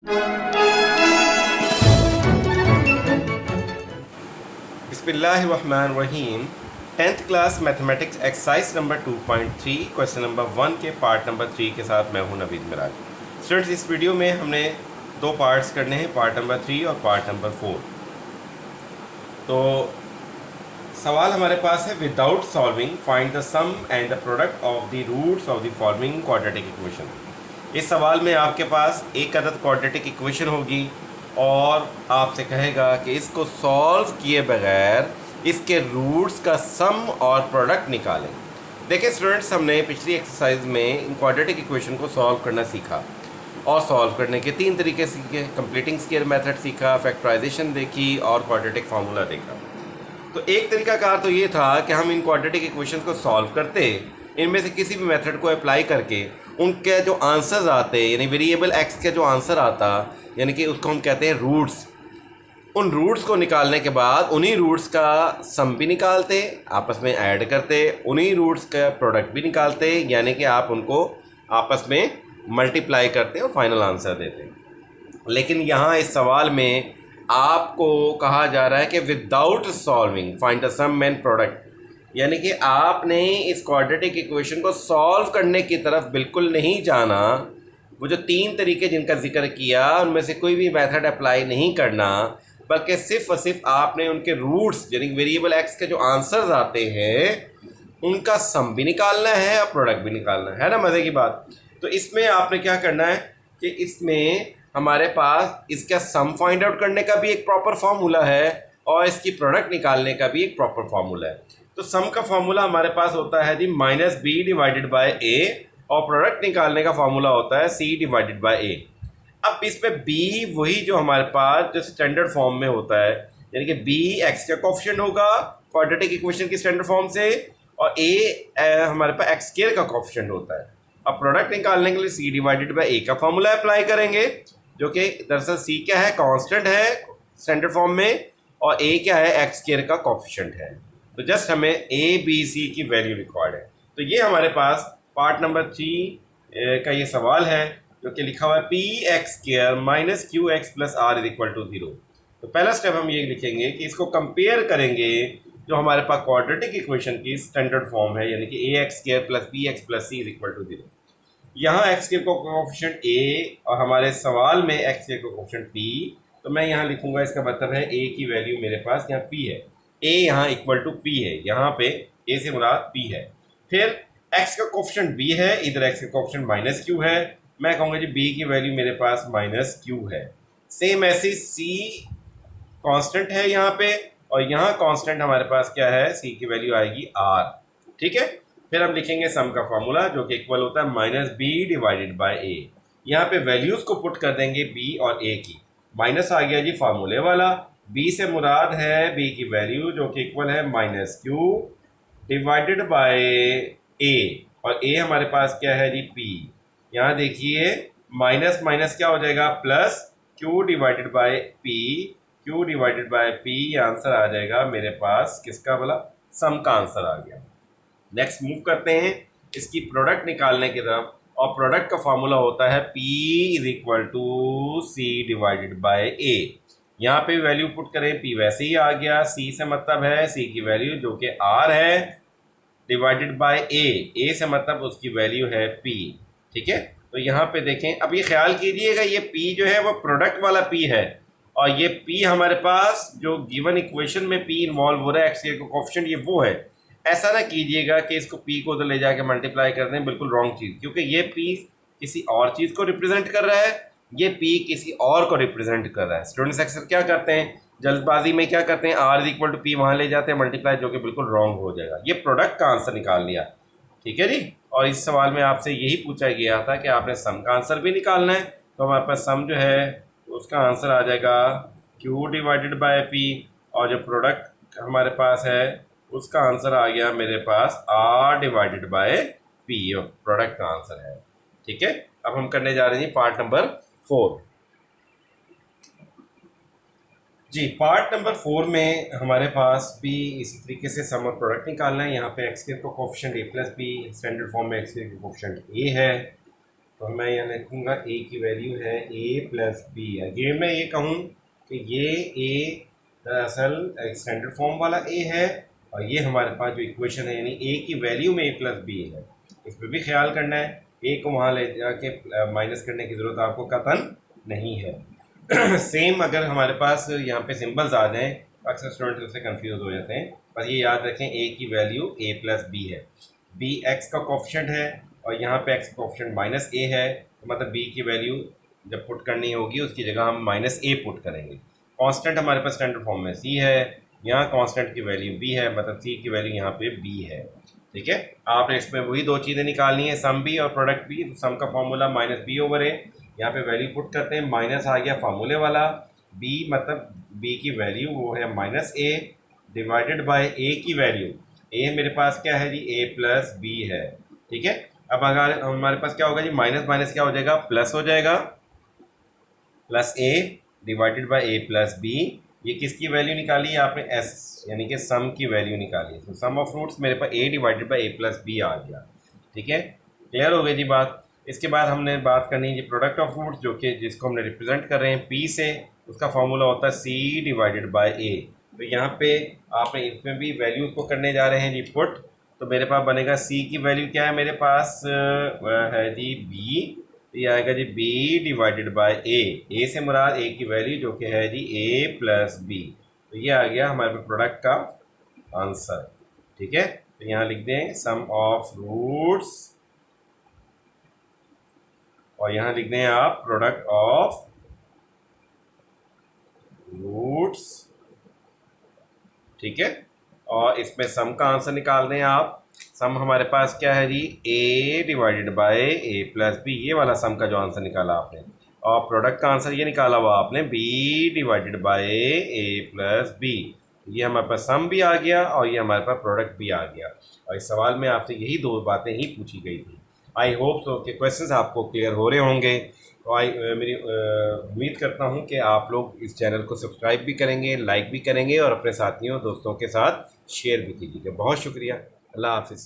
बिस्मिल्लाहिर्रहमानिर्रहीम। 10th class mathematics exercise number 2.3 question number 1 के part number 3 के साथ मैं हूं नवीद मिराज। स्टूडेंट्स, इस वीडियो में हमने दो पार्ट्स करने हैं, पार्ट नंबर 3 और पार्ट नंबर 4। तो सवाल हमारे पास है, without solving find the sum and the product of the roots of the following quadratic equation. इस सवाल में आपके पास एक अदद क्वाड्रेटिक इक्वेशन होगी और आपसे कहेगा कि इसको सॉल्व किए बगैर इसके रूट्स का सम और प्रोडक्ट निकालें। देखिए स्टूडेंट्स, हमने पिछली एक्सरसाइज में इन क्वाड्रेटिक इक्वेशन को सॉल्व करना सीखा और सॉल्व करने के 3 तरीके सीखे। कंप्लीटिंग स्क्वायर मेथड सीखा, फैक्टराइजेशन देखी और क्वाड्रेटिक फार्मूला देखा। तो एक तरीकाकार तो ये था कि हम इन क्वाड्रेटिक इक्वेशन को सॉल्व करते, इनमें से किसी भी मेथड को अप्लाई करके उनके जो आंसर्स आते, यानी वेरिएबल एक्स के जो आंसर आता, यानी कि उसको हम कहते हैं रूट्स, उन रूट्स को निकालने के बाद उन्हीं रूट्स का सम भी निकालते, आपस में ऐड करते, उन्हीं रूट्स का प्रोडक्ट भी निकालते, यानी कि आप उनको आपस में मल्टीप्लाई करते और फाइनल आंसर देते। लेकिन यहाँ इस सवाल में आपको कहा जा रहा है कि without solving find the sum and product, यानी कि आपने इस क्वाड्रेटिक इक्वेशन को सॉल्व करने की तरफ बिल्कुल नहीं जाना। वो जो 3 तरीके जिनका जिक्र किया उनमें से कोई भी मेथड अप्लाई नहीं करना, बल्कि सिर्फ और सिर्फ आपने उनके रूट्स यानी वेरिएबल एक्स के जो आंसर्स आते हैं उनका सम भी निकालना है और प्रोडक्ट भी निकालना है ना। मज़े की बात। तो इसमें आपने क्या करना है कि इसमें हमारे पास इसका सम फाइंड आउट करने का भी एक प्रॉपर फार्मूला है और इसकी प्रोडक्ट निकालने का भी एक प्रॉपर फार्मूला है। तो सम का फार्मूला हमारे पास होता है जी -b डिवाइडेड बाय a और प्रोडक्ट निकालने का फार्मूला होता है c डिवाइडेड बाय a। अब इसमें b वही जो हमारे पास जो स्टैंडर्ड फॉर्म में होता है, यानी कि b x का कोएफिशिएंट होगा क्वाड्रेटिक इक्वेशन की स्टैंडर्ड फॉर्म से और a हमारे पास एक्स स्क्वायर का कोएफिशिएंट होता है। अब प्रोडक्ट निकालने के लिए c डिवाइडेड बाय a का फार्मूला अप्लाई करेंगे, जो कि दरअसल c क्या है, कांस्टेंट है स्टैंडर्ड फॉर्म में, और a क्या है, एक्स स्क्वायर का कोएफिशिएंट है। तो जस्ट हमें a b c की वैल्यू रिक्वायर्ड है। तो ये हमारे पास पार्ट नंबर 3 का ये सवाल है, जो कि लिखा हुआ है p x square minus q x plus r is equal to 0। तो पहला स्टेप हम ये लिखेंगे कि इसको कंपेयर करेंगे जो हमारे पास क्वाड्रेटिक इक्वेशन की स्टैंडर्ड फॉर्म है, यानी कि a x square plus b x plus c is equal to 0। यहाँ एक्स स्क्वायर को कोएफिशिएंट ए और हमारे सवाल में एक्स स्क्वायर को कोएफिशिएंट पी, तो मैं यहाँ लिखूंगा, इसका मतलब है ए की वैल्यू मेरे पास यहाँ पी है, ए यहाँ इक्वल टू पी है, यहाँ पे ए से मुराद पी है। फिर एक्स का कोएफिशिएंट बी है, इधर एक्स का कोएफिशिएंट माइनस क्यू है, मैं कहूँगा जी बी की वैल्यू मेरे पास माइनस क्यू है। सेम ऐसे सी कांस्टेंट है यहाँ पे, और यहाँ कांस्टेंट हमारे पास क्या है, सी की वैल्यू आएगी आर। ठीक है। फिर हम लिखेंगे सम का फॉर्मूला, जो कि इक्वल होता है -b डिवाइडेड बाय a। यहाँ पे वैल्यूज को पुट कर देंगे b और a की। माइनस आ गया जी फार्मूले वाला, b से मुराद है b की वैल्यू, जो कि इक्वल है -q डिवाइडेड बाय a, और a हमारे पास क्या है जी p। यहाँ देखिए माइनस माइनस क्या हो जाएगा, plus q divided by p, q divided by p, ये आंसर आ जाएगा मेरे पास किसका, बोला सम का आंसर आ गया। नेक्स्ट मूव करते हैं इसकी प्रोडक्ट निकालने की तरफ, और प्रोडक्ट का फार्मूला होता है P is equal to C divided by A। यहाँ पे वैल्यू पुट करें, P वैसे ही आ गया, C से मतलब है C की वैल्यू जो कि R है डिवाइडेड बाय A, A से मतलब उसकी वैल्यू है P। ठीक है। तो यहाँ पे देखें, अब ये ख्याल कीजिएगा ये P जो है वो प्रोडक्ट वाला P है, और ये P हमारे पास जो गिवन इक्वेशन में P इन्वॉल्व हो रहा है, एक्स का कोएफिशिएंट ये वो है। ऐसा ना कीजिएगा कि इसको p को उधर ले जाके मल्टीप्लाई कर दें, बिल्कुल रॉन्ग चीज़, क्योंकि ये p किसी और चीज़ को रिप्रेजेंट कर रहा है, ये p किसी और को रिप्रेजेंट कर रहा है। स्टूडेंट्स अक्सर क्या करते हैं, जल्दबाजी में क्या करते हैं, r is equal to p वहाँ ले जाते हैं मल्टीप्लाई, जो कि बिल्कुल रॉन्ग हो जाएगा। ये प्रोडक्ट का आंसर निकाल लिया। ठीक है जी। और इस सवाल में आपसे यही पूछा गया था कि आपने सम का आंसर भी निकालना है, तो हमारे पास सम जो है उसका आंसर आ जाएगा q डिवाइडेड बाय p, और जो प्रोडक्ट हमारे पास है उसका आंसर आ गया मेरे पास r divided by p, product का आंसर है। ठीक है। अब हम करने जा रहे हैं पार्ट नंबर 4 जी। पार्ट नंबर 4 में हमारे पास भी इसी तरीके से सम और प्रोडक्ट निकालना है। यहाँ पे एक्स स्क्वायर का coefficient a plus b, standard form में एक्स स्क्वायर का कोएफिशिएंट a है, तो मैं यहाँ लिखूँगा ए की वैल्यू है ए प्लस बी है। ये मैं ये कहूँ कि ये ए दरअसल स्टैंडर्ड फॉर्म वाला ए है और ये हमारे पास जो इक्वेशन है यानी ए की वैल्यू में ए प्लस बी है, इस पर भी ख्याल करना है। ए को वहाँ ले जाके माइनस करने की ज़रूरत आपको कतन नहीं है। सेम अगर हमारे पास यहाँ पे सिंबल्स आ जाएँ अक्सर स्टूडेंट उससे कंफ्यूज हो जाते हैं, पर ये याद रखें ए की वैल्यू ए प्लस बी है। बी एक्स का कोफिशिएंट है और यहाँ पे एक्स का कोफिशिएंट माइनस ए है, तो मतलब बी की वैल्यू जब पुट करनी होगी उसकी जगह हम माइनस ए पुट करेंगे। कांस्टेंट हमारे पास स्टैंडर्ड फॉर्म में सी है, यहाँ कांस्टेंट की वैल्यू बी है, मतलब सी की वैल्यू यहाँ पे बी है। ठीक है, आपने इसमें वही दो चीज़ें निकालनी है, सम बी और प्रोडक्ट बी। तो सम का फॉर्मूला माइनस बी ओवर ए, यहाँ पे वैल्यू पुट करते हैं, माइनस आ गया फार्मूले वाला, बी मतलब बी की वैल्यू वो है माइनस ए डिवाइडेड बाय ए की वैल्यू। ए मेरे पास क्या है जी, ए प्लस बी है। ठीक है, अब अगर हमारे पास क्या होगा जी, माइनस माइनस क्या हो जाएगा, प्लस हो जाएगा, plus a divided by a plus b. ये किसकी वैल्यू निकाली है आपने, एस यानी कि सम की वैल्यू निकाली है। तो सम ऑफ रूट्स मेरे पास a divided by a plus b आ गया। ठीक है, क्लियर हो गई जी बात। इसके बाद हमने बात करनी है जी प्रोडक्ट ऑफ रूट्स, जो कि जिसको हमने रिप्रेजेंट कर रहे हैं पी से, उसका फॉर्मूला होता है सी डिवाइडेड बाय ए। तो यहाँ पे आपने इसमें भी वैल्यूज को करने जा रहे हैं जी पुट। तो मेरे पास बनेगा सी की वैल्यू क्या है, मेरे पास है जी बी, तो ये आएगा जी बी डिवाइडेड बाय ए से मुराद ए की वैल्यू जो कि है जी ए प्लस बी। तो ये आ गया हमारे पास प्रोडक्ट का आंसर। ठीक है, तो यहाँ लिख दें सम ऑफ रूट्स और यहाँ लिख दें आप प्रोडक्ट ऑफ रूट्स। ठीक है, और इसमें सम का आंसर निकाल दें आप। सम हमारे पास क्या है जी, a divided by a plus b, ये वाला सम का जो आंसर निकाला आपने, और प्रोडक्ट का आंसर ये निकाला हुआ आपने b divided by a plus b. ये हमारे पास सम भी आ गया और ये हमारे पास प्रोडक्ट भी आ गया, और इस सवाल में आपसे यही दो बातें ही पूछी गई थी। आई होप सो कि क्वेश्चंस आपको क्लियर हो रहे होंगे। तो मेरी उम्मीद करता हूं कि आप लोग इस चैनल को सब्सक्राइब भी करेंगे, लाइक भी करेंगे और अपने साथियों दोस्तों के साथ शेयर भी कीजिएगा। बहुत शुक्रिया, अल्लाह हाफिज़।